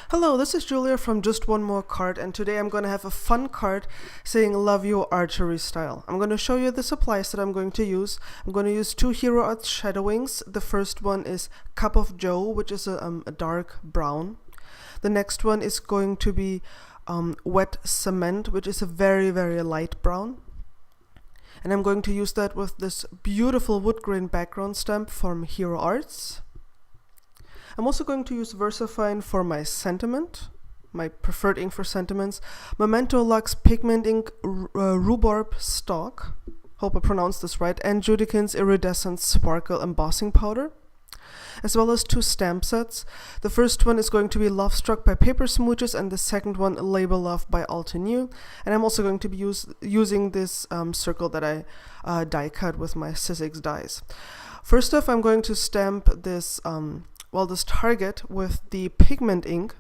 Hello, this is Julia from Just One More Card, and today I'm going to have a fun card saying love you archery style. I'm going to show you the supplies that I'm going to use. I'm going to use two Hero Art Shadow Wings. The first one is Cup of Joe, which is a dark brown. The next one is going to be Wet Cement, which is a very, very light brown. And I'm going to use that with this beautiful wood grain background stamp from Hero Arts. I'm also going to use VersaFine for my sentiment, my preferred ink for sentiments, Memento Lux Pigment Ink Rhubarb Stock, hope I pronounced this right, and Judikins Iridescent Sparkle Embossing Powder, as well as two stamp sets. The first one is going to be Love Struck by Paper Smooches, and the second one, Label Love by Altenew. And I'm also going to be using this circle that I die cut with my Sizzix dies. First off, I'm going to stamp this this target with the pigment ink,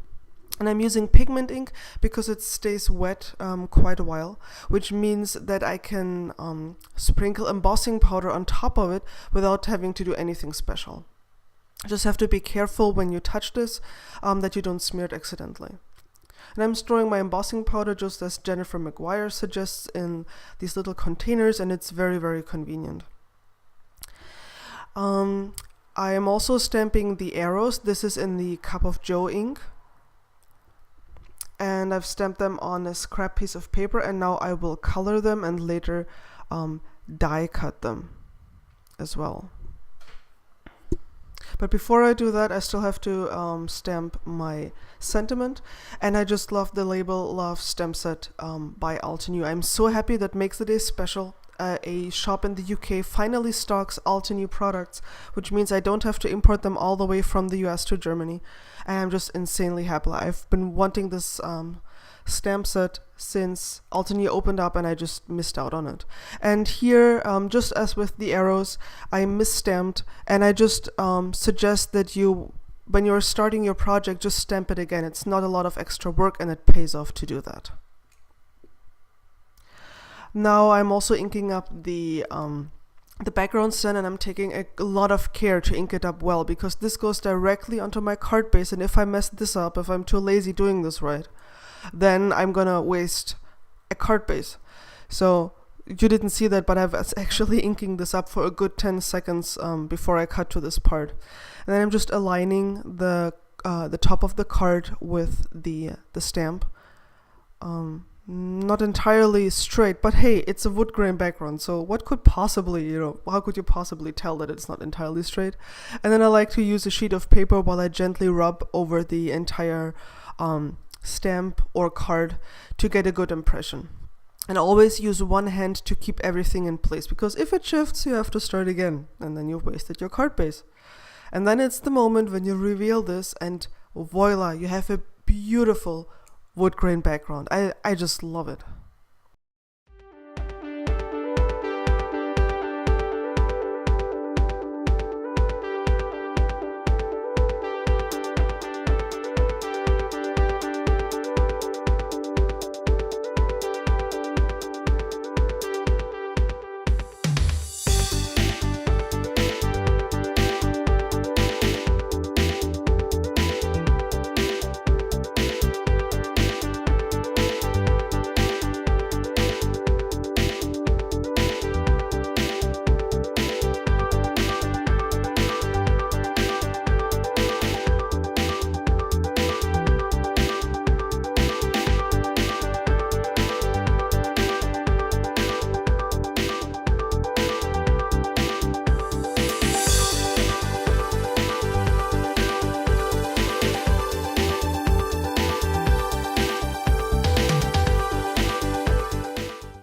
and I'm using pigment ink because it stays wet quite a while, which means that I can sprinkle embossing powder on top of it without having to do anything special. Just have to be careful when you touch this that you don't smear it accidentally. And I'm storing my embossing powder just as Jennifer McGuire suggests in these little containers, and it's very, very convenient. I am also stamping the arrows. This is in the Cup of Joe ink. And I've stamped them on a scrap piece of paper, and now I will color them and later die cut them as well. But before I do that, I still have to stamp my sentiment, and I just love the Label Love stamp set by Altenew. I'm so happy that makes the day special. A shop in the UK finally stocks Altenew products, which means I don't have to import them all the way from the US to Germany. And I'm just insanely happy. I've been wanting this stamp set since Altenew opened up, and I just missed out on it. And here, just as with the arrows, I misstamped, and I just suggest that you, when you're starting your project, just stamp it again. It's not a lot of extra work, and it pays off to do that. Now I'm also inking up the background stand, and I'm taking a lot of care to ink it up well, because this goes directly onto my card base, and if I mess this up, if I'm too lazy doing this right, then I'm gonna waste a card base. So you didn't see that, but I was actually inking this up for a good 10 seconds before I cut to this part. And then I'm just aligning the top of the card with the stamp. Not entirely straight, but hey, it's a wood grain background, so what could possibly, how could you possibly tell that it's not entirely straight? And then I like to use a sheet of paper while I gently rub over the entire stamp or card to get a good impression. And always use one hand to keep everything in place, because if it shifts, you have to start again, and then you've wasted your card base. And then it's the moment when you reveal this, and voila, you have a beautiful wood grain background. I just love it.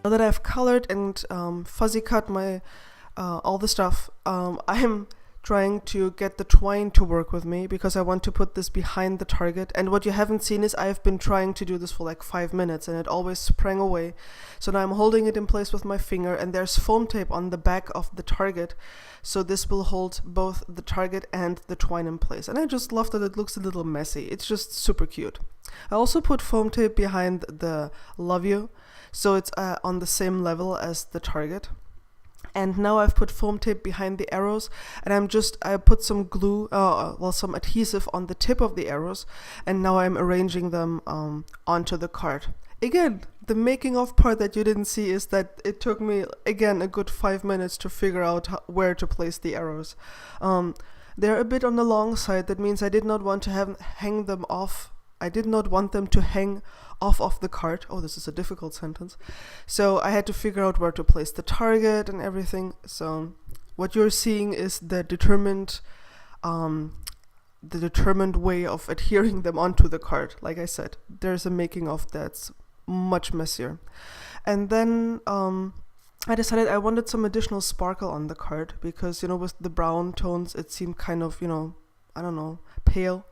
Now that I've colored and fuzzy cut my all the stuff, I'm trying to get the twine to work with me, because I want to put this behind the target. And what you haven't seen is I've been trying to do this for like 5 minutes, and it always sprang away. So now I'm holding it in place with my finger, and there's foam tape on the back of the target, so this will hold both the target and the twine in place. And I just love that it looks a little messy. It's just super cute. I also put foam tape behind the Love You, so it's on the same level as the target. And now I've put foam tape behind the arrows, and I put some glue, some adhesive on the tip of the arrows, and now I'm arranging them onto the card. Again, the making of part that you didn't see is that it took me, again, a good 5 minutes to figure out where to place the arrows. They're a bit on the long side. That means I did not want to hang them off. I did not want them to hang off of the card. Oh, this is a difficult sentence. So I had to figure out where to place the target and everything. So what you're seeing is the determined way of adhering them onto the card. Like I said, there's a making of that's much messier. And then I decided I wanted some additional sparkle on the card because, with the brown tones, it seemed kind of, I don't know, pale.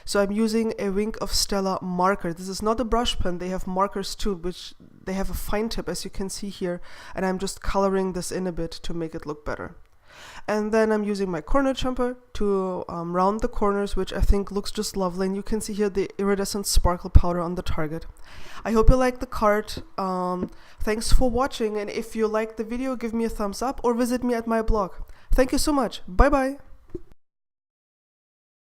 So I'm using a Wink of Stella marker. This is not a brush pen. They have markers too, which they have a fine tip, as you can see here. And I'm just coloring this in a bit to make it look better. And then I'm using my corner jumper to round the corners, which I think looks just lovely. And you can see here the iridescent sparkle powder on the target. I hope you like the card. Thanks for watching. And if you liked the video, give me a thumbs up or visit me at my blog. Thank you so much. Bye bye.